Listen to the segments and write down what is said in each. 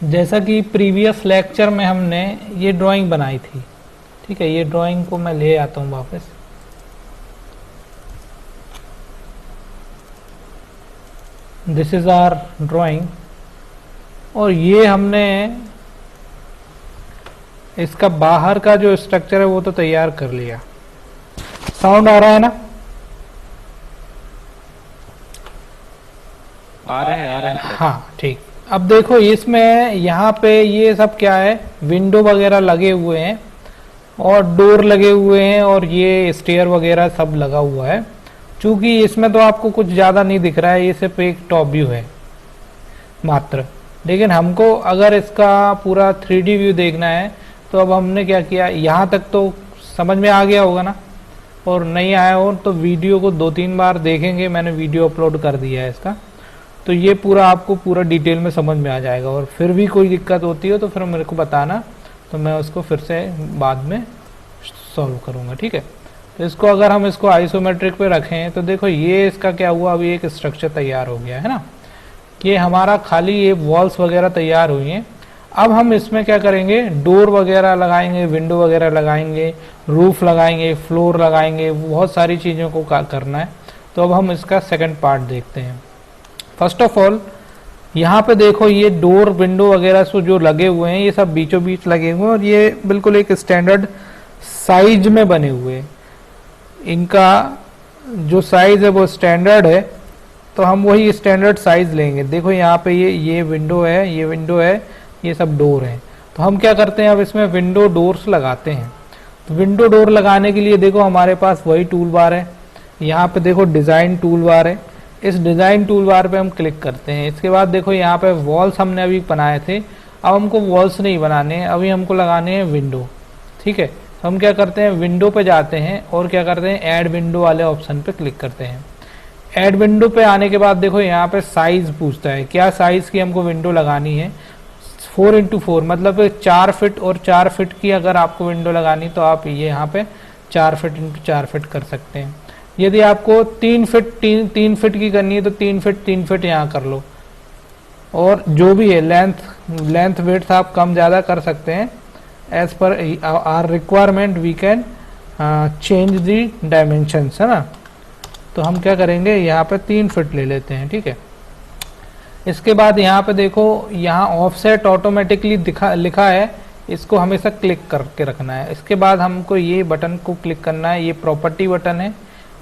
जैसा कि previous lecture में हमने ये ड्राइंग बनाई थी, ठीक है। ये ड्राइंग को मैं ले आता हूँ वापस। दिस इज आवर ड्राइंग, और ये हमने इसका बाहर का जो स्ट्रक्चर है वो तो तैयार कर लिया। साउंड आ रहा है ना? आ रहे हैं। हाँ ठीक। अब देखो इसमें यहाँ पे ये सब क्या है, विंडो वगैरह लगे हुए हैं और डोर लगे हुए हैं और ये स्टेयर वगैरह सब लगा हुआ है। चूंकि इसमें तो आपको कुछ ज़्यादा नहीं दिख रहा है, ये सिर्फ एक टॉप व्यू है मात्र। लेकिन हमको अगर इसका पूरा 3D व्यू देखना है तो अब हमने क्या किया, यहाँ तक तो समझ में आ गया होगा ना, और नहीं आया हो तो वीडियो को 2-3 बार देखेंगे। मैंने वीडियो अपलोड कर दिया है इसका, तो ये पूरा आपको पूरा डिटेल में समझ में आ जाएगा। और फिर भी कोई दिक्कत होती हो तो फिर मेरे को बताना, तो मैं उसको फिर से बाद में सॉल्व करूँगा, ठीक है। तो इसको अगर हम इसको आइसोमेट्रिक पे रखें तो देखो ये इसका क्या हुआ, अभी एक स्ट्रक्चर तैयार हो गया है ना। ये हमारा खाली ये वॉल्स वगैरह तैयार हुई हैं। अब हम इसमें क्या करेंगे, डोर वगैरह लगाएंगे, विंडो वगैरह लगाएंगे, रूफ लगाएंगे, फ्लोर लगाएंगे, बहुत सारी चीज़ों को करना है। तो अब हम इसका सेकंड पार्ट देखते हैं। फर्स्ट ऑफ ऑल यहाँ पे देखो ये डोर विंडो वगैरह सो जो लगे हुए हैं ये सब बीचों बीच लगे हुए हैं और ये बिल्कुल एक स्टैंडर्ड साइज में बने हुए हैं। इनका जो साइज है वो स्टैंडर्ड है, तो हम वही स्टैंडर्ड साइज लेंगे। देखो यहाँ पे ये विंडो है, ये विंडो है, ये सब डोर हैं। तो हम क्या करते हैं, अब इसमें विंडो डोर्स लगाते हैं। तो विंडो डोर लगाने के लिए देखो हमारे पास वही टूल बार है। यहाँ पे देखो डिज़ाइन टूल बार है, इस डिज़ाइन टूल बार पे हम क्लिक करते हैं। इसके बाद देखो यहाँ पे वॉल्स हमने अभी बनाए थे, अब हमको वॉल्स नहीं बनाने हैं, अभी हमको लगाने हैं विंडो, ठीक है। तो हम क्या करते हैं, विंडो पे जाते हैं और क्या करते हैं, ऐड विंडो वाले ऑप्शन पे क्लिक करते हैं। ऐड विंडो पे आने के बाद देखो यहाँ पे साइज पूछता है, क्या साइज की हमको विंडो लगानी है। 4x4 मतलब 4 फीट, और 4 फीट की अगर आपको विंडो लगानी तो आप ये यहाँ पे 4 फीट x 4 फीट कर सकते हैं। यदि आपको 3 फीट की करनी है तो 3 फीट यहाँ कर लो। और जो भी है लेंथ विड्थ आप कम ज़्यादा कर सकते हैं। As per our requirement we can change the dimensions, है ना। तो हम क्या करेंगे, यहाँ पे 3 फीट ले लेते हैं, ठीक है। इसके बाद यहाँ पे देखो, यहाँ ऑफसेट ऑटोमेटिकली लिखा है, इसको हमेशा क्लिक करके रखना है। इसके बाद हमको ये बटन को क्लिक करना है, ये प्रॉपर्टी बटन है,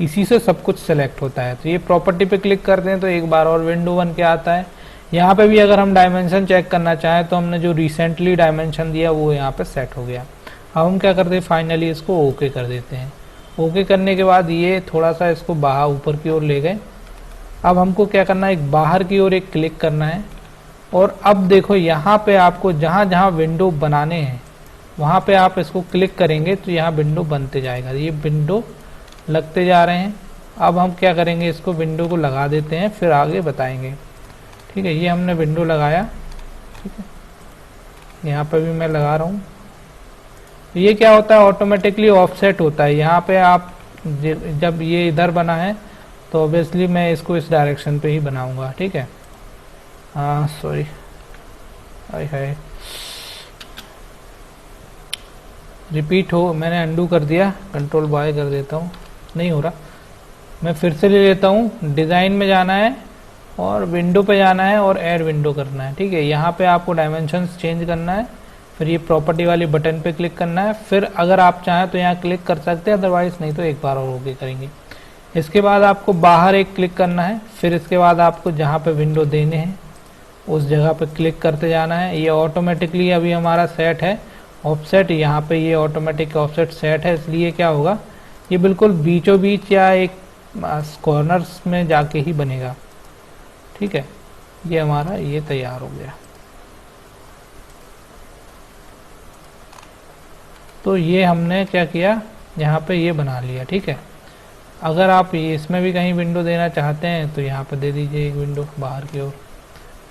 इसी से सब कुछ सेलेक्ट होता है। तो ये प्रॉपर्टी पे क्लिक करते हैं तो एक बार और विंडो बन के आता है। यहाँ पे भी अगर हम डायमेंशन चेक करना चाहें तो हमने जो रिसेंटली डायमेंशन दिया वो यहाँ पे सेट हो गया। अब हम क्या करते हैं, फाइनली इसको ओके कर देते हैं। ओके करने के बाद ये थोड़ा सा इसको बाहर ऊपर की ओर ले गए। अब हमको क्या करना है, एक बाहर की ओर एक क्लिक करना है। और अब देखो यहाँ पे आपको जहाँ जहाँ विंडो बनाने हैं वहाँ पे आप इसको क्लिक करेंगे तो यहाँ विंडो बनते जाएगा। ये विंडो लगते जा रहे हैं। अब हम क्या करेंगे, इसको विंडो को लगा देते हैं, फिर आगे बताएंगे, ठीक है। ये हमने विंडो लगाया, ठीक है। यहाँ पे भी मैं लगा रहा हूँ। ये क्या होता है, ऑटोमेटिकली ऑफसेट होता है। यहाँ पे आप जब ये इधर बना है तो ऑब्वियसली मैं इसको इस डायरेक्शन पे ही बनाऊंगा, ठीक है। हाँ सॉरी, हाय रिपीट हो, मैंने अंडू कर दिया, कंट्रोल बाय कर देता हूँ, नहीं हो रहा। मैं फिर से ले लेता हूँ। डिज़ाइन में जाना है और विंडो पे जाना है और ऐड विंडो करना है, ठीक है। यहाँ पे आपको डायमेंशंस चेंज करना है, फिर ये प्रॉपर्टी वाली बटन पे क्लिक करना है। फिर अगर आप चाहें तो यहाँ क्लिक कर सकते हैं, अदरवाइज नहीं तो एक बार और ओके करेंगे। इसके बाद आपको बाहर एक क्लिक करना है, फिर इसके बाद आपको जहाँ पे विंडो देने हैं उस जगह पे क्लिक करते जाना है। ये ऑटोमेटिकली अभी हमारा सेट है ऑफसेट, यहाँ पे ये ऑटोमेटिक ऑफसेट सेट है, इसलिए क्या होगा, ये बिल्कुल बीचों बीच या एक कॉर्नर्स में जाके ही बनेगा, ठीक है। ये हमारा ये तैयार हो गया। तो ये हमने क्या किया, यहाँ पे ये बना लिया, ठीक है। अगर आप इसमें भी कहीं विंडो देना चाहते हैं तो यहाँ पे दे दीजिए एक विंडो बाहर की ओर,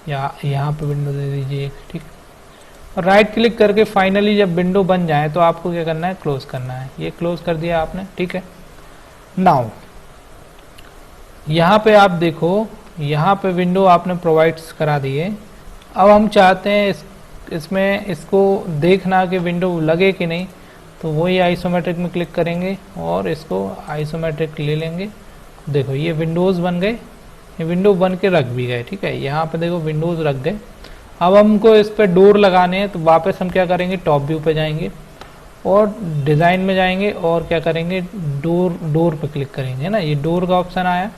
या यहाँ पे विंडो दे दीजिए एक, ठीक। और राइट क्लिक करके फाइनली जब विंडो बन जाए तो आपको क्या करना है, क्लोज करना है। ये क्लोज कर दिया आपने, ठीक है। नाउ यहाँ पे आप देखो, यहाँ पे विंडो आपने प्रोवाइड्स करा दिए। अब हम चाहते हैं इसमें इसको देखना कि विंडो लगे कि नहीं, तो वही आइसोमेट्रिक में क्लिक करेंगे और इसको आइसोमेट्रिक ले लेंगे। देखो ये विंडोज़ बन गए, ये विंडो बन के रख भी गए। ठीक है, यहाँ पे देखो विंडोज़ रख गए। अब हमको इस पर डोर लगाने हैं, तो वापस हम क्या करेंगे, टॉप व्यू पे जाएंगे और डिज़ाइन में जाएंगे और क्या करेंगे, डोर पे क्लिक करेंगे ना, ये डोर का ऑप्शन आया।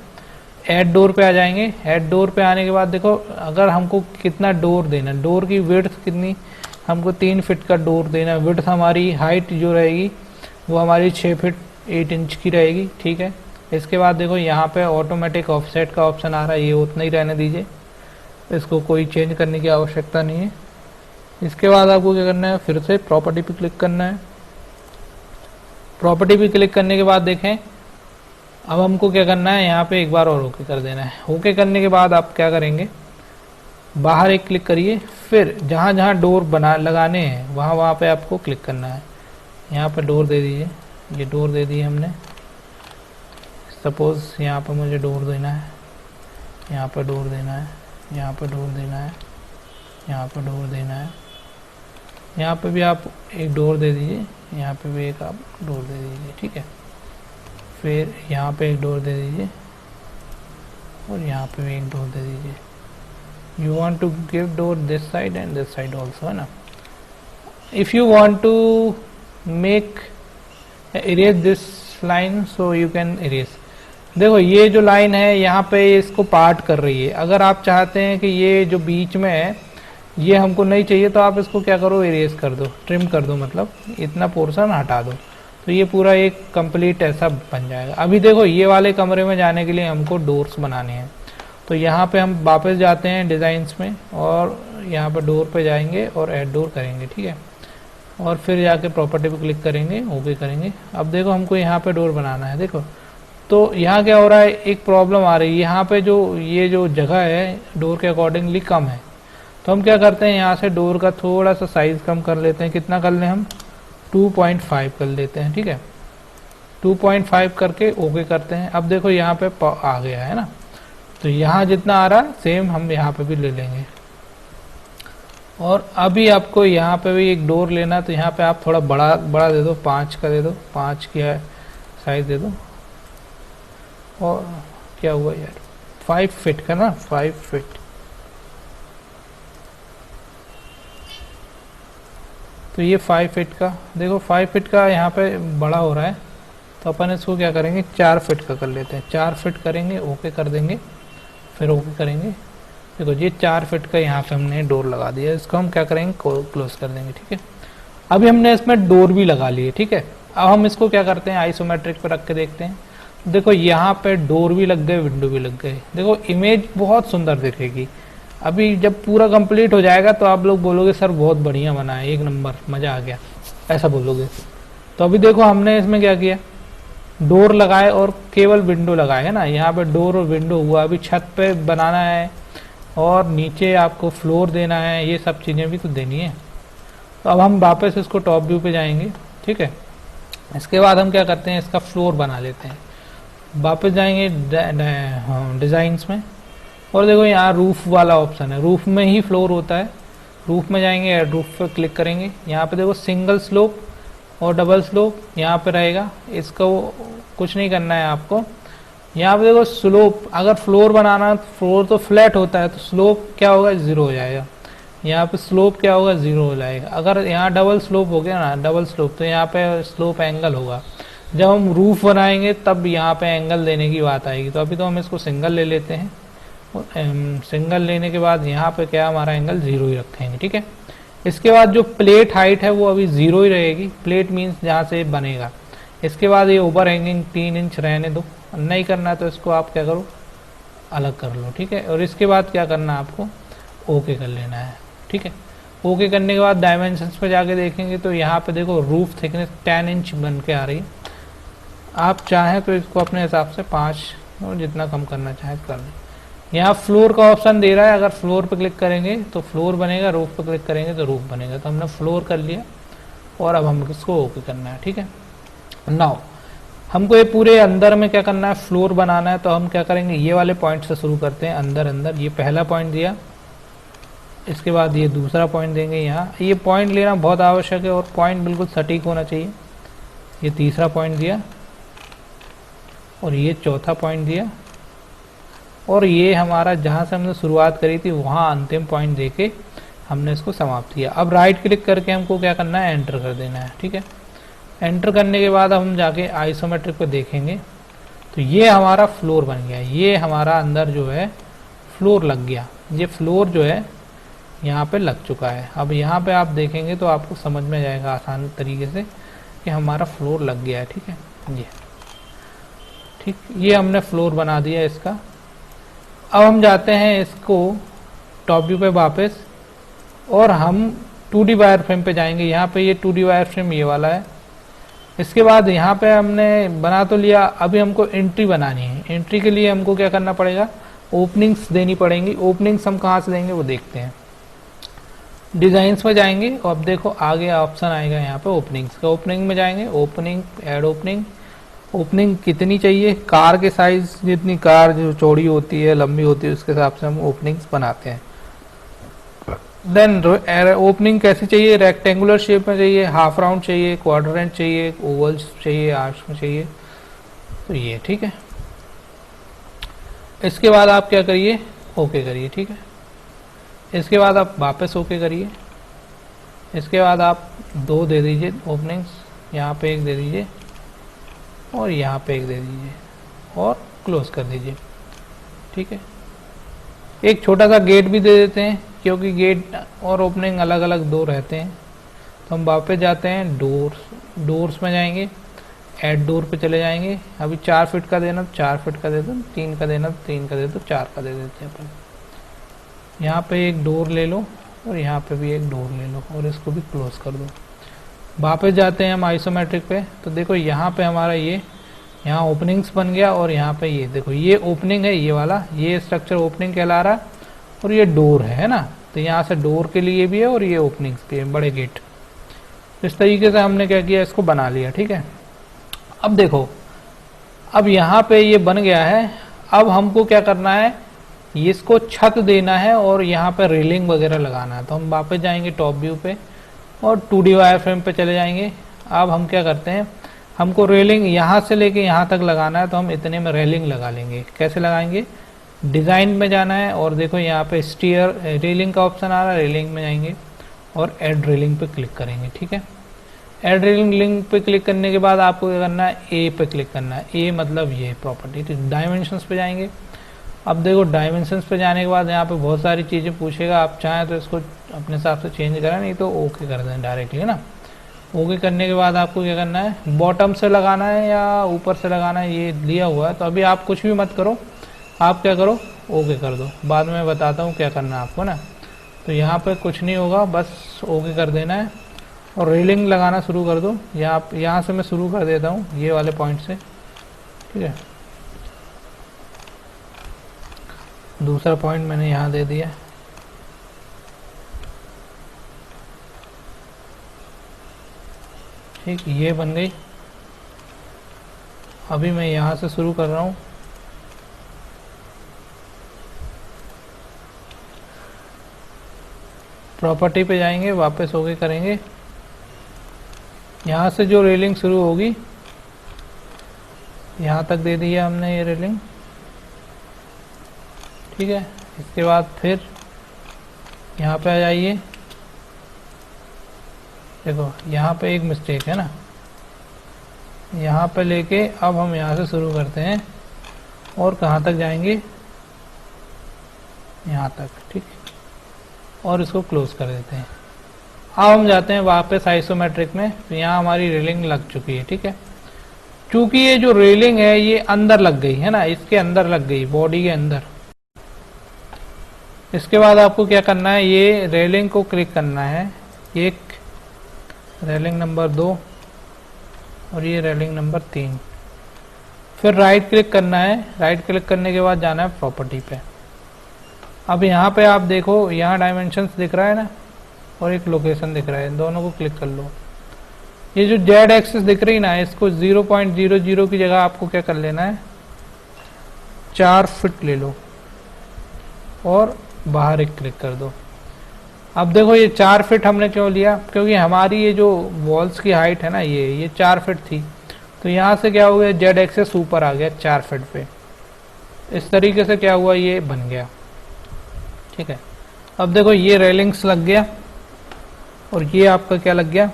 ऐड डोर पे आ जाएंगे। ऐड डोर पे आने के बाद देखो अगर हमको कितना डोर देना, डोर की विड्थ कितनी, हमको 3 फीट का डोर देना। विड्थ हमारी हाइट जो रहेगी वो हमारी 6 फीट 8 इंच की रहेगी। ठीक है, इसके बाद देखो यहाँ पे ऑटोमेटिक ऑफसेट का ऑप्शन आ रहा है, ये उतना ही रहने दीजिए, इसको कोई चेंज करने की आवश्यकता नहीं है। इसके बाद आपको क्या करना है, फिर से प्रॉपर्टी पे क्लिक करना है। प्रॉपर्टी पे क्लिक करने के बाद देखें अब हमको क्या करना है, यहाँ पे एक बार और ओके कर देना है। ओके करने के बाद आप क्या करेंगे, बाहर एक क्लिक करिए, फिर जहाँ जहाँ डोर बना लगाने हैं वहाँ पे आपको क्लिक करना है। यहाँ पे डोर दे दीजिए, ये डोर दे दी हमने। सपोज़ यहाँ पे मुझे डोर देना है, यहाँ पे डोर देना है, यहाँ पे डोर देना है, यहाँ पे डोर देना है, यहाँ पे भी आप एक डोर दे दीजिए, यहाँ पे भी एक आप डोर दे दीजिए। ठीक है, फिर यहाँ पे एक डोर दे दीजिए और यहाँ पे भी एक डोर दे दीजिए। You want to give door this side and this side also, है ना। If you want to make erase this line so you can erase. देखो ये जो लाइन है यहाँ पे इसको पार्ट कर रही है। अगर आप चाहते हैं कि ये जो बीच में है ये हमको नहीं चाहिए, तो आप इसको क्या करो, इरेज कर दो, ट्रिम कर दो, मतलब इतना पोर्शन हटा दो, तो ये पूरा एक कंप्लीट ऐसा बन जाएगा। अभी देखो ये वाले कमरे में जाने के लिए हमको डोर्स बनाने हैं, तो यहाँ पे हम वापस जाते हैं डिज़ाइंस में और यहाँ पे डोर पे जाएंगे और ऐड डोर करेंगे। ठीक है, और फिर जाके प्रॉपर्टी पे क्लिक करेंगे, ओके करेंगे। अब देखो हमको यहाँ पे डोर बनाना है। देखो तो यहाँ क्या हो रहा है, एक प्रॉब्लम आ रही है, यहाँ पे जो ये जो जगह है डोर के अकॉर्डिंगली कम है, तो हम क्या करते हैं, यहाँ से डोर का थोड़ा सा साइज़ कम कर लेते हैं। कितना कर लें हम, 2.5 कर लेते हैं। ठीक है, 2.5 करके ओके करते हैं। अब देखो यहाँ पे आ गया है ना, तो यहाँ जितना आ रहा है सेम हम यहाँ पे भी ले लेंगे। और अभी आपको यहाँ पे भी एक डोर लेना, तो यहाँ पे आप थोड़ा बड़ा बड़ा दे दो, 5 का दे दो, 5 की साइज दे दो। और क्या हुआ यार, 5 फीट का ना, 5 फीट, तो ये 5 फीट का, देखो 5 फीट का यहाँ पे बड़ा हो रहा है, तो अपन इसको क्या करेंगे, 4 फीट का कर लेते हैं। 4 फीट करेंगे, ओके कर देंगे, फिर ओके करेंगे। देखो ये 4 फीट का यहाँ पे हमने डोर लगा दिया, इसको हम क्या करेंगे, क्लोज कर देंगे। ठीक है, अभी हमने इसमें डोर भी लगा लिए। ठीक है, अब हम इसको क्या करते हैं, आइसोमेट्रिक पे रख के देखते हैं। देखो यहाँ पे डोर भी लग गए, विंडो भी लग गए। देखो इमेज बहुत सुंदर दिखेगी। अभी जब पूरा कंप्लीट हो जाएगा तो आप लोग बोलोगे सर बहुत बढ़िया बना है, 1 नंबर, मज़ा आ गया, ऐसा बोलोगे। तो अभी देखो हमने इसमें क्या किया, डोर लगाए और केवल विंडो लगाए, है ना। यहाँ पे डोर और विंडो हुआ। अभी छत पे बनाना है और नीचे आपको फ्लोर देना है, ये सब चीज़ें भी तो देनी है। तो अब हम वापस इसको टॉप व्यू पे जाएंगे। ठीक है, इसके बाद हम क्या करते हैं, इसका फ्लोर बना लेते हैं। वापस जाएंगे डिज़ाइंस में और देखो यहाँ रूफ वाला ऑप्शन है, रूफ में ही फ्लोर होता है। रूफ में जाएंगे, रूफ पर क्लिक करेंगे। यहाँ पे देखो सिंगल स्लोप और डबल स्लोप यहाँ पे रहेगा, इसको कुछ नहीं करना है आपको। यहाँ पे देखो स्लोप, अगर फ्लोर बनाना, फ्लोर तो फ्लैट होता है, तो स्लोप क्या होगा, 0 हो जाएगा। यहाँ पे स्लोप क्या होगा, 0 हो जाएगा। अगर यहाँ डबल स्लोप हो गया ना, डबल स्लोप, तो यहाँ पे स्लोप एंगल होगा। जब हम रूफ बनाएंगे तब यहाँ पे एंगल देने की बात आएगी। तो अभी तो हम इसको सिंगल ले लेते हैं। सिंगल लेने के बाद यहाँ पे क्या, हमारा एंगल 0 ही रखेंगे। ठीक है, इसके बाद जो प्लेट हाइट है वो अभी 0 ही रहेगी। प्लेट मीन्स जहाँ से बनेगा। इसके बाद ये ओवर हैंगिंग 3 इंच रहने दो, नहीं करना तो इसको आप क्या करो, अलग कर लो। ठीक है, और इसके बाद क्या करना है, आपको ओके कर लेना है। ठीक है, ओके करने के बाद डायमेंशंस पे जाके देखेंगे तो यहाँ पे देखो रूफ थिकनेस 10 इंच बन के आ रही है। आप चाहें तो इसको अपने हिसाब से 5 और जितना कम करना चाहें कर लें। यहाँ फ्लोर का ऑप्शन दे रहा है, अगर फ्लोर पे क्लिक करेंगे तो फ्लोर बनेगा, रूफ पे क्लिक करेंगे तो रूफ बनेगा। तो हमने फ्लोर कर लिया और अब हम इसको ओके करना है। ठीक है, नाउ हमको ये पूरे अंदर में क्या करना है, फ्लोर बनाना है। तो हम क्या करेंगे, ये वाले पॉइंट से शुरू करते हैं, अंदर अंदर। ये पहला पॉइंट दिया, इसके बाद ये दूसरा पॉइंट देंगे यहाँ। ये पॉइंट लेना बहुत आवश्यक है और पॉइंट बिल्कुल सटीक होना चाहिए। ये तीसरा पॉइंट दिया और ये चौथा पॉइंट दिया और ये हमारा जहाँ से हमने शुरुआत करी थी वहाँ अंतिम पॉइंट देके हमने इसको समाप्त किया। अब राइट क्लिक करके हमको क्या करना है, एंटर कर देना है। ठीक है, एंटर करने के बाद अब हम जाके आइसोमेट्रिक पे देखेंगे तो ये हमारा फ्लोर बन गया। ये हमारा अंदर जो है फ्लोर लग गया। ये फ्लोर जो है यहाँ पे लग चुका है। अब यहाँ पे आप देखेंगे तो आपको समझ में जाएगा आसान तरीके से कि हमारा फ्लोर लग गया है। ठीक है, ये ठीक, ये हमने फ्लोर बना दिया इसका। अब हम जाते हैं इसको टॉप व्यू पे वापस और हम 2D वायर फ्रेम पे जाएंगे। यहाँ पे ये 2D वायर फ्रेम ये वाला है। इसके बाद यहाँ पे हमने बना तो लिया, अभी हमको एंट्री बनानी है। एंट्री के लिए हमको क्या करना पड़ेगा, ओपनिंग्स देनी पड़ेंगी। ओपनिंग्स हम कहाँ से देंगे वो देखते हैं। डिजाइन्स में जाएंगे और अब देखो आगे ऑप्शन आएगा यहाँ पे ओपनिंग्स का। ओपनिंग में जाएंगे, ओपनिंग, ऐड ओपनिंग। ओपनिंग कितनी चाहिए, कार के साइज जितनी कार जो चौड़ी होती है लंबी होती है उसके हिसाब से हम ओपनिंग्स बनाते हैं। देन ओपनिंग कैसी चाहिए, रेक्टेंगुलर शेप में चाहिए, हाफ राउंड चाहिए, क्वाड्रेंट चाहिए, ओवल्स चाहिए, आर्क्स में चाहिए, तो ये ठीक है। इसके बाद आप क्या करिए, ओके करिए। ठीक है, इसके बाद आप वापस ओके करिए। इसके बाद आप 2 दे दीजिए ओपनिंग्स, यहाँ पे 1 दे दीजिए और यहाँ पे 1 दे दीजिए और क्लोज कर दीजिए। ठीक है, एक छोटा सा गेट भी दे देते हैं क्योंकि गेट और ओपनिंग अलग अलग 2 रहते हैं। तो हम वापस जाते हैं डोर्स में जाएंगे, ऐड डोर पे चले जाएंगे। अभी 4 फीट का देना तो 4 फीट का दे दो, 3 का देना तो 3 का दे दो, 4 का दे देते हैं अपन। यहाँ पे एक डोर ले लो और यहाँ पे भी एक डोर ले लो और इसको भी क्लोज कर दो। वापस जाते हैं हम आइसोमेट्रिक पे तो देखो यहाँ पे हमारा ये यहाँ ओपनिंग्स बन गया और यहाँ पे ये देखो ये ओपनिंग है, ये वाला ये स्ट्रक्चर ओपनिंग कहला रहा और ये डोर है ना। तो यहाँ से डोर के लिए भी है और ये ओपनिंग्स के बड़े गेट। इस तरीके से हमने क्या किया, इसको बना लिया। ठीक है, अब देखो अब यहाँ पे ये बन गया है। अब हमको क्या करना है, इसको छत देना है और यहाँ पे रेलिंग वगैरह लगाना है। तो हम वापस जाएंगे टॉप व्यू पे और 2D वायर फ्रेम पे चले जाएंगे। अब हम क्या करते हैं, हमको रेलिंग यहाँ से लेके यहाँ तक लगाना है तो हम इतने में रेलिंग लगा लेंगे। कैसे लगाएंगे, डिज़ाइन में जाना है और देखो यहाँ पे स्टीयर रेलिंग का ऑप्शन आ रहा है, रेलिंग में जाएंगे और ऐड रेलिंग पे क्लिक करेंगे। ठीक है, ऐड रेलिंग लिंक पे क्लिक करने के बाद आपको क्या करना है, ए पे क्लिक करना है। ए मतलब ये प्रॉपर्टी। तो डायमेंशंस पे जाएंगे। अब देखो डायमेंशंस पे जाने के बाद यहाँ पे बहुत सारी चीज़ें पूछेगा, आप चाहें तो इसको अपने हिसाब से चेंज करें, नहीं तो ओके कर दें डायरेक्टली ना। ओके करने के बाद आपको क्या करना है, बॉटम से लगाना है या ऊपर से लगाना है ये दिया हुआ है। तो अभी आप कुछ भी मत करो, आप क्या करो, ओके कर दो। बाद में बताता हूँ क्या करना है आपको ना। तो यहाँ पे कुछ नहीं होगा, बस ओके कर देना है और रेलिंग लगाना शुरू कर दो। यहाँ से मैं शुरू कर देता हूँ ये वाले पॉइंट से। ठीक है, दूसरा पॉइंट मैंने यहाँ दे दिया। ठीक, ये बन गई। अभी मैं यहाँ से शुरू कर रहा हूँ। प्रॉपर्टी पे जाएंगे, वापस ओके करेंगे। यहाँ से जो रेलिंग शुरू होगी यहाँ तक दे दी है हमने ये रेलिंग। ठीक है, इसके बाद फिर यहाँ पे आ जाइए। देखो यहाँ पे एक मिस्टेक है ना, यहाँ पे लेके अब हम यहाँ से शुरू करते हैं और कहाँ तक जाएंगे, यहाँ तक। ठीक, और इसको क्लोज कर देते हैं। अब हम जाते हैं वापस आइसोमेट्रिक में। तो यहाँ हमारी रेलिंग लग चुकी है। ठीक है, चूंकि ये जो रेलिंग है ये अंदर लग गई है ना, इसके अंदर लग गई, बॉडी के अंदर। इसके बाद आपको क्या करना है, ये रेलिंग को क्लिक करना है, एक रेलिंग नंबर 2 और ये रेलिंग नंबर 3। फिर राइट क्लिक करना है। राइट क्लिक करने के बाद जाना है प्रॉपर्टी पे। अब यहाँ पे आप देखो, यहाँ डायमेंशंस दिख रहा है ना और एक लोकेशन दिख रहा है, दोनों को क्लिक कर लो। ये जो जेड एक्सिस दिख रही ना, इसको 0.00 की जगह आपको क्या कर लेना है, 4 फीट ले लो और बाहर एक क्लिक कर दो। अब देखो ये 4 फीट हमने क्यों लिया, क्योंकि हमारी ये जो वॉल्स की हाइट है ना ये 4 फीट थी, तो यहाँ से क्या हो गया जेड एक्सेस ऊपर आ गया 4 फीट पे। इस तरीके से क्या हुआ ये बन गया, ठीक है। अब देखो ये रेलिंग्स लग गया और ये आपका क्या लग गया,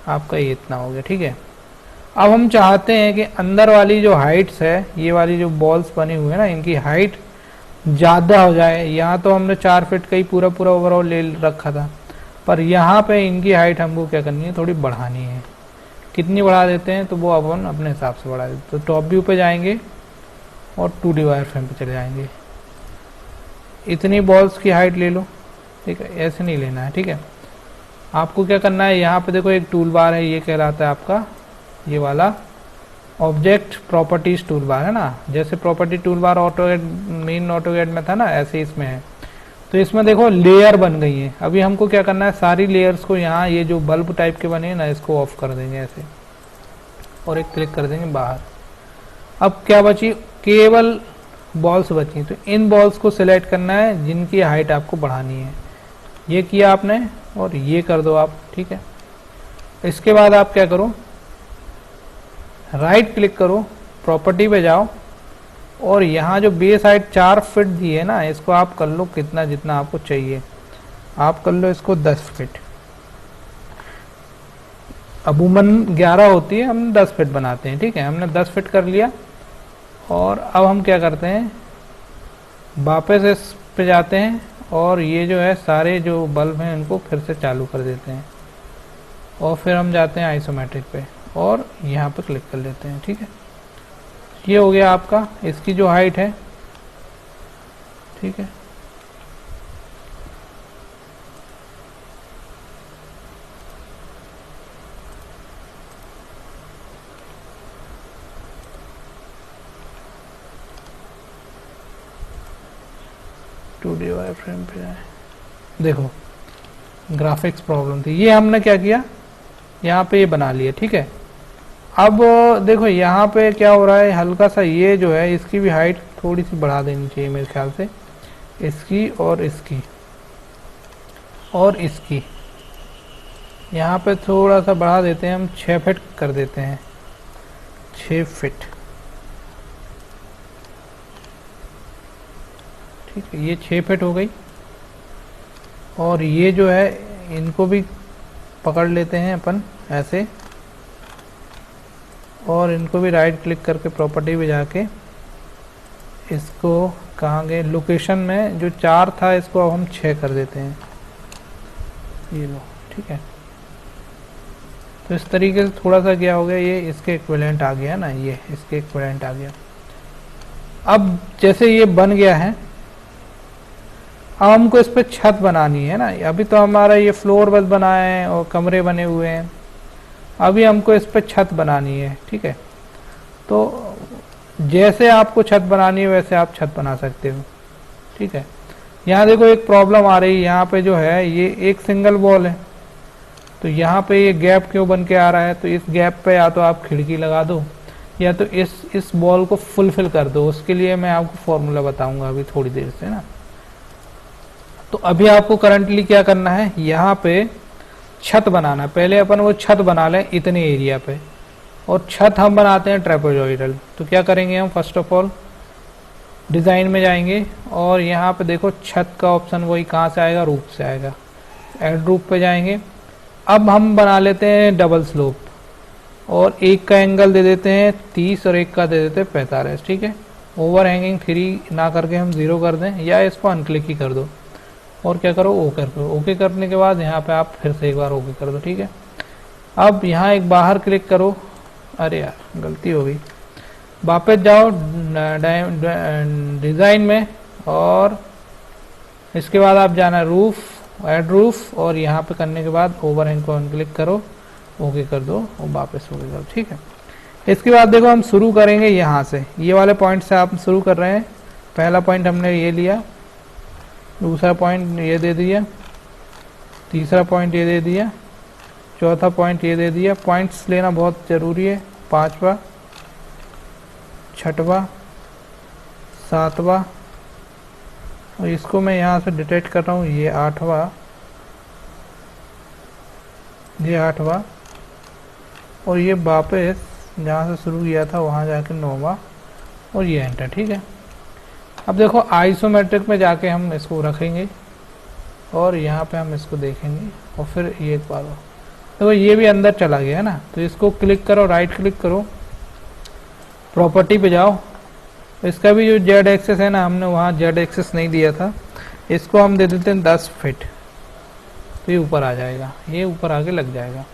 आपका ये इतना हो गया, ठीक है। अब हम चाहते हैं कि अंदर वाली जो हाइट्स है, ये वाली जो बॉल्स बनी हुई है ना, इनकी हाइट ज़्यादा हो जाए। यहाँ तो हमने 4 फीट का ही पूरा पूरा ओवरऑल ले रखा था, पर यहाँ पे इनकी हाइट हमको क्या करनी है, थोड़ी बढ़ानी है। कितनी बढ़ा देते हैं, तो वो अपन अपने हिसाब से बढ़ा देते हैं। तो टॉप व्यू पे जाएंगे और 2D वायर फ्रेम पे चले जाएंगे। इतनी बॉल्स की हाइट ले लो, ठीक है, ऐसे नहीं लेना है, ठीक है। आपको क्या करना है, यहाँ पे देखो एक टूल बार है, ये कहलाता है आपका ये वाला ऑब्जेक्ट प्रॉपर्टीज टूल बार है ना। जैसे property tool bar AutoCAD main AutoCAD में था ना, ऐसे इसमें है। तो इसमें देखो लेयर बन गई है। अभी हमको क्या करना है, सारी लेयर्स को यहाँ ये जो बल्ब टाइप के बने हैं ना, इसको ऑफ कर देंगे ऐसे और एक क्लिक कर देंगे बाहर। अब क्या बची, केवल बॉल्स बची। तो इन बॉल्स को सिलेक्ट करना है जिनकी हाइट आपको बढ़ानी है। ये किया आपने और ये कर दो आप, ठीक है। इसके बाद आप क्या करो, राइट क्लिक करो, प्रॉपर्टी पे जाओ और यहाँ जो बेस हाइट 4 फीट दी है ना, इसको आप कर लो कितना जितना आपको चाहिए। आप कर लो इसको 10 फीट। अमूमन 11 होती है, हम 10 फीट बनाते हैं, ठीक है। हमने 10 फीट कर लिया और अब हम क्या करते हैं, वापस इस पे जाते हैं और ये जो है सारे जो बल्ब हैं इनको फिर से चालू कर देते हैं और फिर हम जाते हैं आइसोमेट्रिक पे और यहाँ पे क्लिक कर लेते हैं, ठीक है। ये हो गया आपका इसकी जो हाइट है, ठीक है। टू डी वाई फ्रेम पे जाए, देखो ग्राफिक्स प्रॉब्लम थी, ये हमने क्या किया, यहाँ पे ये बना लिया, ठीक है। अब देखो यहाँ पे क्या हो रहा है, हल्का सा ये जो है इसकी भी हाइट थोड़ी सी बढ़ा देनी चाहिए मेरे ख्याल से, इसकी और इसकी और इसकी। यहाँ पे थोड़ा सा बढ़ा देते हैं हम, 6 फीट कर देते हैं, 6 फीट, ठीक है। ये 6 फीट हो गई और ये जो है इनको भी पकड़ लेते हैं अपन ऐसे और इनको भी राइट क्लिक करके प्रॉपर्टी पे जाके इसको कहाँ गए, लोकेशन में जो 4 था इसको अब हम 6 कर देते हैं, ये लो, ठीक है। तो इस तरीके से थोड़ा सा क्या हो गया, ये इसके इक्विवेलेंट आ गया ना, ये इसके इक्विवेलेंट आ गया। अब जैसे ये बन गया है, अब हमको इस पर छत बनानी है ना। अभी तो हमारा ये फ्लोर बस बना है और कमरे बने हुए हैं, अभी हमको इस पर छत बनानी है, ठीक है। तो जैसे आपको छत बनानी है वैसे आप छत बना सकते हो, ठीक है। यहाँ देखो एक प्रॉब्लम आ रही है, यहाँ पे जो है ये एक सिंगल वॉल है, तो यहाँ पे ये गैप क्यों बन के आ रहा है, तो इस गैप पे या तो आप खिड़की लगा दो या तो इस वॉल को फुलफिल कर दो। उसके लिए मैं आपको फॉर्मूला बताऊंगा अभी थोड़ी देर से ना। तो अभी आपको करंटली क्या करना है, यहाँ पे छत बनाना। पहले अपन वो छत बना लें इतने एरिया पे, और छत हम बनाते हैं ट्रेपेजॉइडल। तो क्या करेंगे हम, फर्स्ट ऑफ ऑल डिज़ाइन में जाएंगे और यहाँ पे देखो छत का ऑप्शन वही कहाँ से आएगा, रूफ से आएगा। एड रूफ पे जाएंगे। अब हम बना लेते हैं डबल स्लोप और एक का एंगल दे देते हैं 30 और एक का दे देते हैं 45, ठीक है। ओवर हैंगिंग 3 ना करके हम 0 कर दें या इसको अनक्लिक ही कर दो और क्या करो, ओके कर दो। ओके करने के बाद यहाँ पे आप फिर से एक बार ओके कर दो, ठीक है। अब यहाँ एक बाहर क्लिक करो, अरे यार गलती हो गई, वापस जाओ डिज़ाइन में और इसके बाद आप जाना रूफ, ऐड रूफ, और यहाँ पे करने के बाद ओवरहैंग को अनक्लिक करो, ओके कर दो और वापस ओके करो, ठीक है। इसके बाद देखो हम शुरू करेंगे यहाँ से, ये वाले पॉइंट से आप शुरू कर रहे हैं। पहला पॉइंट हमने ये लिया, दूसरा पॉइंट ये दे दिया, तीसरा पॉइंट ये दे दिया, चौथा पॉइंट ये दे दिया। पॉइंट्स लेना बहुत ज़रूरी है, 5वां, 6वां, 7वां, और इसको मैं यहाँ से डिटेक्ट कर रहा हूँ, ये 8वां ये 8वां, और ये वापस जहाँ से शुरू किया था वहाँ जाके 9वां, और ये एंटर। ठीक है, अब देखो आइसोमेट्रिक में जाके हम इसको रखेंगे और यहाँ पे हम इसको देखेंगे, और फिर ये एक बार देखो ये भी अंदर चला गया है ना। तो इसको क्लिक करो, राइट क्लिक करो, प्रॉपर्टी पे जाओ। इसका भी जो जेड एक्सेस है ना, हमने वहाँ जेड एक्सेस नहीं दिया था, इसको हम दे देते हैं 10 फीट, तो ये ऊपर आ जाएगा, ये ऊपर आके लग जाएगा।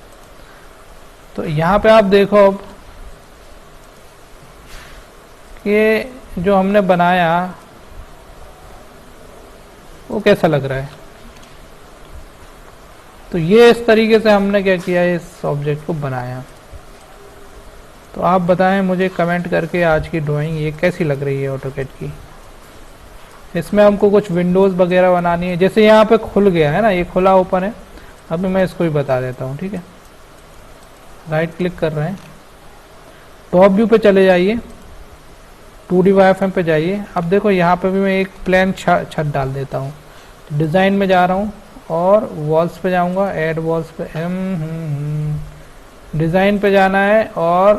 तो यहाँ पे आप देखो अब कि जो हमने बनाया वो कैसा लग रहा है। तो ये इस तरीके से हमने क्या किया, इस ऑब्जेक्ट को बनाया। तो आप बताएं मुझे कमेंट करके आज की ड्राइंग ये कैसी लग रही है ऑटोकैड की। इसमें हमको कुछ विंडोज़ वगैरह बनानी है, जैसे यहाँ पे खुल गया है ना, ये खुला ओपन है। अभी मैं इसको भी बता देता हूँ। ठीक है, राइट क्लिक कर रहे हैं, टॉप व्यू पे चले जाइए, 2D वायरफ्रेम पे जाइए। अब देखो यहाँ पे भी मैं एक प्लेन छत डाल देता हूँ। डिज़ाइन में जा रहा हूँ और वॉल्स पे जाऊँगा, ऐड वॉल्स पे, डिज़ाइन पे जाना है और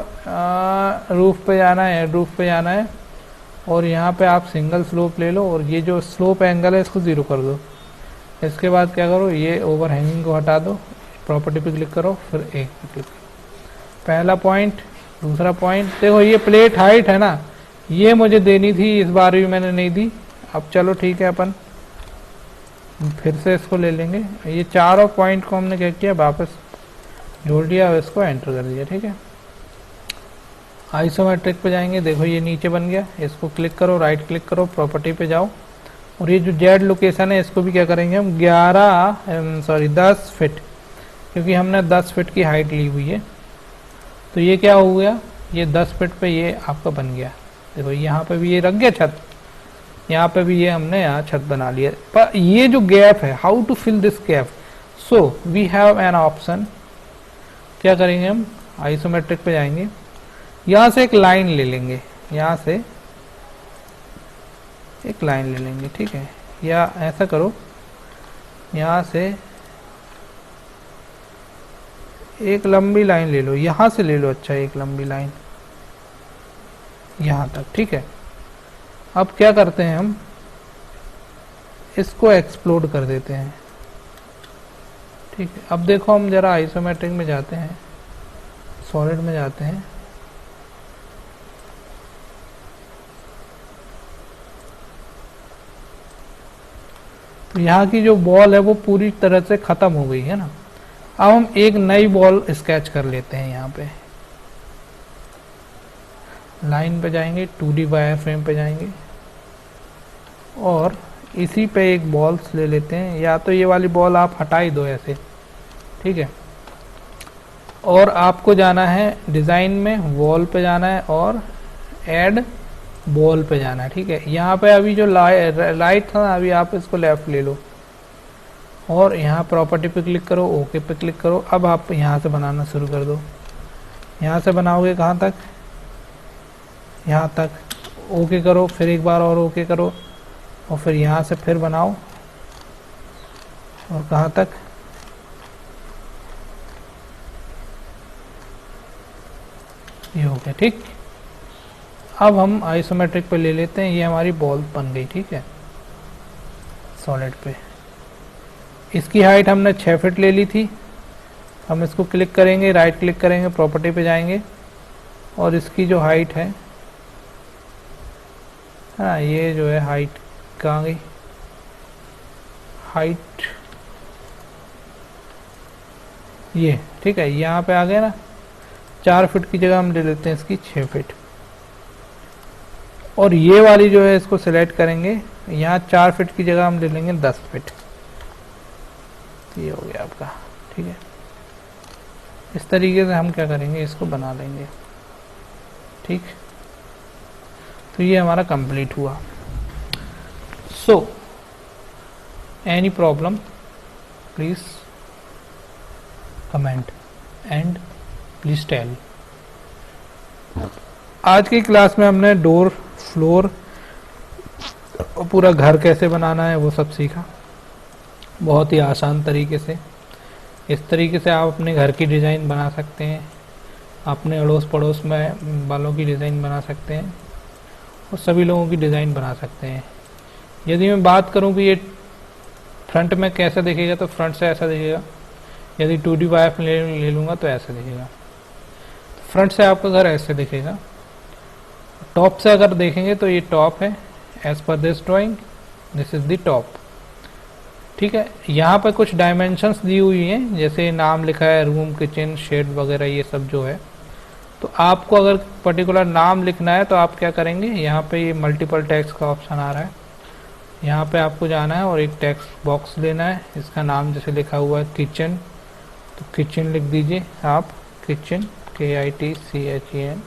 रूफ पे जाना है, ऐड रूफ पे जाना है, और यहाँ पे आप सिंगल स्लोप ले लो, और ये जो स्लोप एंगल है इसको 0 कर दो। इसके बाद क्या करो, ये ओवर हैंगिंग को हटा दो, प्रॉपर्टी पे क्लिक करो, फिर एक पे क्लिक करो। पहला पॉइंट, दूसरा पॉइंट, देखो ये प्लेट हाइट है ना, ये मुझे देनी थी, इस बार भी मैंने नहीं दी। अब चलो ठीक है, अपन फिर से इसको ले लेंगे। ये चारों पॉइंट को हमने क्या किया, वापस जोड़ दिया और इसको एंटर कर दिया। ठीक है, आइसोमेट्रिक पे जाएंगे, देखो ये नीचे बन गया, इसको क्लिक करो, राइट क्लिक करो, प्रॉपर्टी पे जाओ, और ये जो जेड लोकेशन है इसको भी क्या करेंगे हम 10 फीट, क्योंकि हमने 10 फीट की हाइट ली हुई है। तो ये क्या हो गया, ये 10 फीट पे ये आपका बन गया। देखो यहाँ पे भी ये रख गया छत, यहाँ पे भी ये हमने यहाँ छत बना लिया। पर ये जो गैप है, how to fill this gap, so we have an option. क्या करेंगे हम, आइसोमेट्रिक पे जाएंगे, यहाँ से एक लाइन ले लेंगे, यहाँ से एक लाइन ले लेंगे। ठीक है, या ऐसा करो, यहाँ से एक लंबी लाइन ले लो, यहाँ से ले लो, अच्छा एक लंबी लाइन यहाँ तक। ठीक है, अब क्या करते हैं हम, इसको एक्सप्लोड कर देते हैं। ठीक है, अब देखो हम जरा आइसोमेट्रिक में जाते हैं, सॉलिड में जाते हैं, तो यहाँ की जो बॉल है वो पूरी तरह से ख़त्म हो गई है ना। अब हम एक नई बॉल स्केच कर लेते हैं। यहाँ पे लाइन पे जाएंगे, 2D वायरफ्रेम पे जाएंगे, और इसी पे एक बॉल्स ले लेते हैं, या तो ये वाली बॉल आप हटा ही दो ऐसे। ठीक है, और आपको जाना है डिज़ाइन में, वॉल पे जाना है और ऐड बॉल पे जाना है। ठीक है, यहाँ पे अभी जो लाइट था ना, अभी आप इसको लेफ्ट ले लो और यहाँ प्रॉपर्टी पे क्लिक करो, ओके पे क्लिक करो। अब आप यहाँ से बनाना शुरू कर दो। यहाँ से बनाओगे कहाँ तक, यहाँ तक, ओके करो, फिर एक बार और ओके करो, और फिर यहाँ से फिर बनाओ, और कहाँ तक, ये हो गया। ठीक, अब हम आइसोमेट्रिक पे ले लेते हैं, ये हमारी बॉल बन गई। ठीक है, सॉलिड पे इसकी हाइट हमने 6 फीट ले ली थी। हम इसको क्लिक करेंगे, राइट क्लिक करेंगे, प्रॉपर्टी पे जाएंगे, और इसकी जो हाइट है, हाँ ये जो है हाइट कहाँ गई, हाइट ये। ठीक है, यहाँ पे आ गया ना, 4 फीट की जगह हम ले लेते हैं इसकी 6 फीट, और ये वाली जो है इसको सिलेक्ट करेंगे, यहाँ 4 फीट की जगह हम ले लेंगे 10 फीट। ये हो गया आपका। ठीक है, इस तरीके से हम क्या करेंगे, इसको बना लेंगे। ठीक, तो ये हमारा कंप्लीट हुआ। So any problem please comment and please tell. आज की क्लास में हमने डोर, फ्लोर और पूरा घर कैसे बनाना है वो सब सीखा, बहुत ही आसान तरीके से। इस तरीके से आप अपने घर की डिज़ाइन बना सकते हैं, अपने अड़ोस पड़ोस में वालों की डिज़ाइन बना सकते हैं और सभी लोगों की डिज़ाइन बना सकते हैं। यदि मैं बात करूं कि ये फ्रंट में कैसे दिखेगा, तो फ्रंट से ऐसा दिखेगा। यदि 2D वाइफ ले लूँगा तो ऐसे दिखेगा। तो फ्रंट से आपका घर ऐसे दिखेगा। टॉप से अगर देखेंगे तो ये टॉप है, as per this drawing this is the top. ठीक है, यहाँ पे कुछ डायमेंशंस दी हुई हैं, जैसे नाम लिखा है रूम, किचन, शेड वगैरह, ये सब जो है। तो आपको अगर पर्टिकुलर नाम लिखना है तो आप क्या करेंगे, यहाँ पे ये मल्टीपल टेक्स्ट का ऑप्शन आ रहा है, यहाँ पे आपको जाना है और एक टेक्स्ट बॉक्स लेना है। इसका नाम जैसे लिखा हुआ है किचन, तो किचन लिख दीजिए आप, किचन KITCHEN।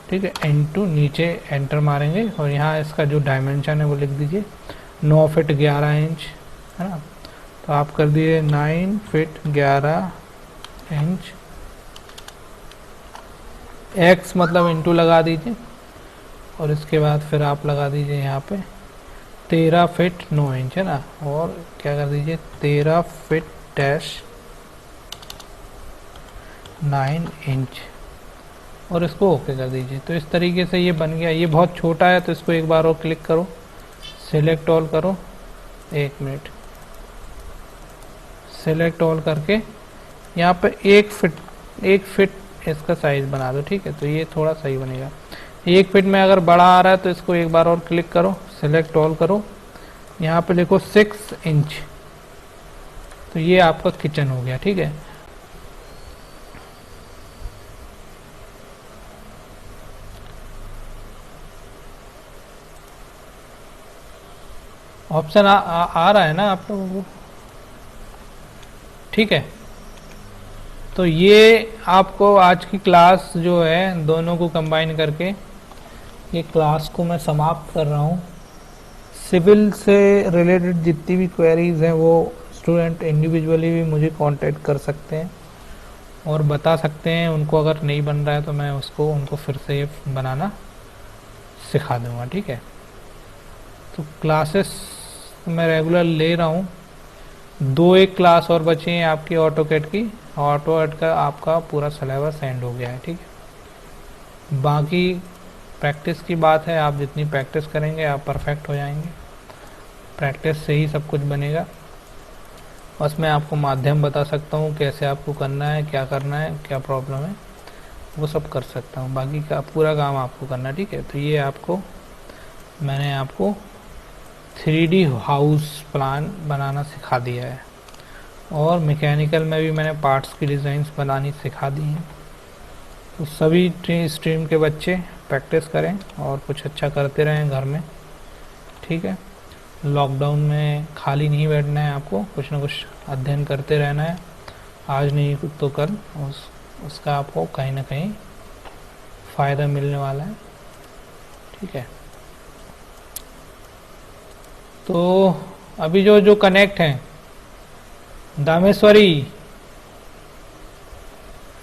ठीक है, N2 नीचे एंटर मारेंगे और यहाँ इसका जो डायमेंशन है वो लिख दीजिए 9 फीट 11 इंच, है ना। तो आप कर दिए 9 फीट 11 इंच, x मतलब इंटू लगा दीजिए और इसके बाद फिर आप लगा दीजिए यहाँ पे 13 फीट 9 इंच, है ना। और क्या कर दीजिए 13 फीट डैश 9 इंच और इसको ओके कर दीजिए। तो इस तरीके से ये बन गया। ये बहुत छोटा है तो इसको एक बार और क्लिक करो, सिलेक्ट ऑल करो, 1 मिनट, सिलेक्ट ऑल करके यहाँ पे 1 फीट इसका साइज बना दो। ठीक है, तो ये थोड़ा सही बनेगा। 1 फीट में अगर बड़ा आ रहा है तो इसको एक बार और क्लिक करो, सिलेक्ट ऑल करो, यहाँ पे लिखो 6 इंच। तो ये आपका किचन हो गया। ठीक है, ऑप्शन आ रहा है ना आप लोगों को। ठीक है, तो ये आपको आज की क्लास जो है दोनों को कंबाइन करके ये क्लास को मैं समाप्त कर रहा हूँ। सिविल से रिलेटेड जितनी भी क्वेरीज हैं वो स्टूडेंट इंडिविजुअली भी मुझे कांटेक्ट कर सकते हैं और बता सकते हैं। उनको अगर नहीं बन रहा है तो मैं उसको उनको फिर से बनाना सिखा दूँगा। ठीक है, तो क्लासेस मैं रेगुलर ले रहा हूँ। 1 क्लास और बची हैं आपकी ऑटोकैड की। ऑटोकैड का आपका पूरा सिलेबस एंड हो गया है। ठीक है, बाकी प्रैक्टिस की बात है, आप जितनी प्रैक्टिस करेंगे आप परफेक्ट हो जाएंगे। प्रैक्टिस से ही सब कुछ बनेगा। बस मैं आपको माध्यम बता सकता हूँ कैसे आपको करना है, क्या करना है, क्या प्रॉब्लम है, वो सब कर सकता हूँ। बाकी का पूरा काम आपको करना है। ठीक है, तो ये आपको मैंने आपको 3D हाउस प्लान बनाना सिखा दिया है और मैकेनिकल में भी मैंने पार्ट्स की डिज़ाइंस बनानी सिखा दी हैं। तो सभी स्ट्रीम के बच्चे प्रैक्टिस करें और कुछ अच्छा करते रहें घर में। ठीक है, लॉकडाउन में खाली नहीं बैठना है, आपको कुछ ना कुछ अध्ययन करते रहना है। आज नहीं तो कल उसका आपको कहीं ना कहीं फ़ायदा मिलने वाला है। ठीक है, तो अभी जो कनेक्ट हैं, दामेश्वरी,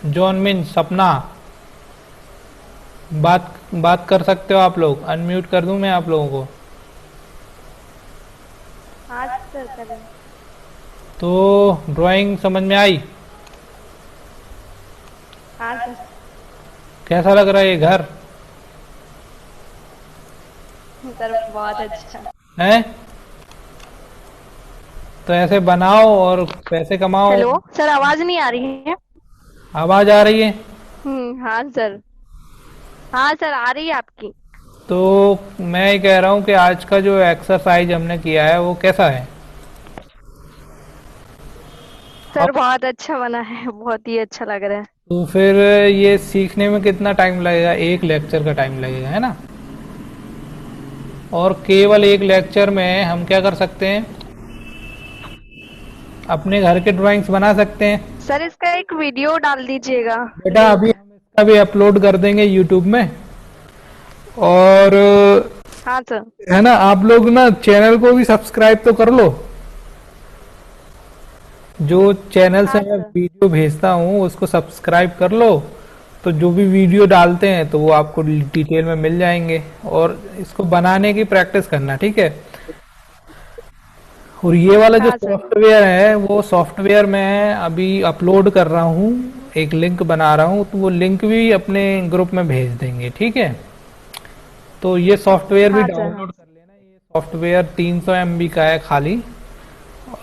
जॉनमिन, सपना, बात कर सकते हो आप लोग। अनम्यूट कर दूं मैं आप लोगों को? हाँ सर करें। तो ड्राइंग समझ में आई? हाँ सर। कैसा लग रहा है ये घर? सर बहुत अच्छा है, तो ऐसे बनाओ और पैसे कमाओ। हेलो सर, आवाज नहीं आ रही है? आवाज आ रही है? हाँ सर, हाँ सर आ रही है आपकी। तो मैं ये कह रहा हूँ कि आज का जो एक्सरसाइज हमने किया है वो कैसा है? सर अब बहुत अच्छा बना है, बहुत ही अच्छा लग रहा है। तो फिर ये सीखने में कितना टाइम लगेगा? 1 लेक्चर का टाइम लगेगा, है ना। और केवल 1 लेक्चर में हम क्या कर सकते हैं, अपने घर के ड्राइंग्स बना सकते हैं। सर इसका एक वीडियो डाल दीजिएगा, बेटा अभी लिंक। हम इसका भी अपलोड कर देंगे यूट्यूब में। और हाँ सर। है ना, आप लोग ना चैनल को भी सब्सक्राइब तो कर लो। जो चैनल से हाँ मैं सर। वीडियो भेजता हूँ उसको सब्सक्राइब कर लो, तो जो भी वीडियो डालते हैं तो वो आपको डिटेल में मिल जाएंगे। और इसको बनाने की प्रैक्टिस करना, ठीक है। और ये वाला जो हाँ सर। सॉफ्टवेयर है वो सॉफ्टवेयर मैं अभी अपलोड कर रहा हूँ, एक लिंक बना रहा हूँ, तो वो लिंक भी अपने ग्रुप में भेज देंगे, ठीक है। तो ये सॉफ्टवेयर भी हाँ सर। हाँ डाउनलोड कर लेना। ये सॉफ्टवेयर 300 MB का है खाली।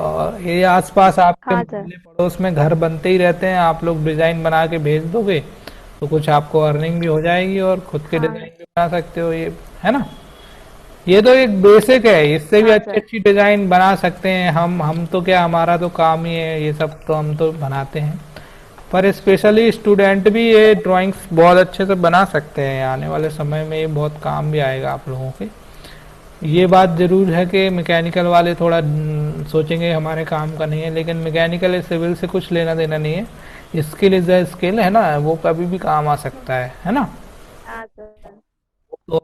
और ये आसपास आपके हाँ सर। मोहल्ले पड़ोस में घर बनते ही रहते हैं, आप लोग डिजाइन बना के भेज दोगे तो कुछ आपको अर्निंग भी हो जाएगी और खुद के हाँ डिजाइन भी बना सकते हो, ये है ना। ये तो एक बेसिक है, इससे भी हाँ अच्छी सर। अच्छी डिजाइन बना सकते हैं हम तो क्या, हमारा तो काम ही है ये सब, तो हम तो बनाते हैं। पर स्पेशली स्टूडेंट भी ये ड्राइंग्स बहुत अच्छे से बना सकते हैं, आने वाले समय में ये बहुत काम भी आएगा आप लोगों के। ये बात जरूर है कि मैकेनिकल वाले थोड़ा सोचेंगे हमारे काम का नहीं है, लेकिन मैकेनिकल सिविल से कुछ लेना देना नहीं है। स्किल इज अ स्किल, है ना, वो कभी भी काम आ सकता है ना। हाँ सर। तो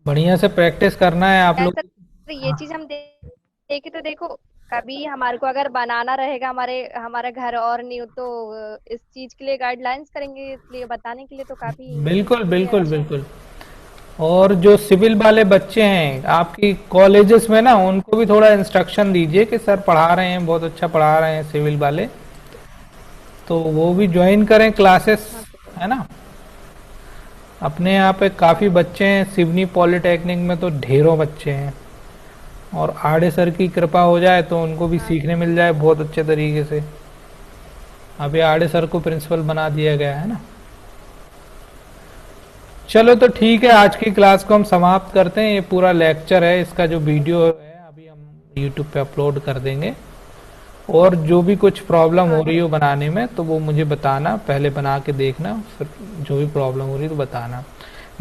बढ़िया से प्रैक्टिस करना है आप यार लोग। सर, ये चीज हम देखे तो देखो, कभी हमारे को अगर बनाना रहेगा हमारे हमारे घर और नहीं हो तो इस चीज के लिए गाइडलाइंस करेंगे, इसलिए बताने के लिए तो काफी बिल्कुल ये बिल्कुल अच्छा है। बिल्कुल। और जो सिविल वाले बच्चे हैं आपकी कॉलेजेस में ना, उनको भी थोड़ा इंस्ट्रक्शन दीजिए कि सर पढ़ा रहे हैं, बहुत अच्छा पढ़ा रहे हैं सिविल वाले, तो वो भी ज्वाइन करें क्लासेस, हाँ सर। है ना। अपने यहाँ पे काफ़ी बच्चे हैं, सिवनी पॉलिटेक्निक में तो ढेरों बच्चे हैं, और आड़े सर की कृपा हो जाए तो उनको भी हाँ सीखने मिल जाए बहुत अच्छे तरीके से। अभी आड़े सर को प्रिंसिपल बना दिया गया है ना। चलो तो ठीक है, आज की क्लास को हम समाप्त करते हैं। ये पूरा लेक्चर है, इसका जो वीडियो है अभी हम यूट्यूब पे अपलोड कर देंगे। और जो भी कुछ प्रॉब्लम हो हाँ रही सर। हो बनाने में तो वो मुझे बताना, पहले बना के देखना, फिर जो भी प्रॉब्लम हो रही है तो बताना।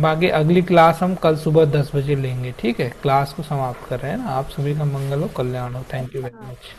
बाकी अगली क्लास हम कल सुबह 10 बजे लेंगे, ठीक है। क्लास को समाप्त कर रहे हैं ना। आप सभी का मंगल हो, कल्याण हो। थैंक यू वेरी हाँ। मच।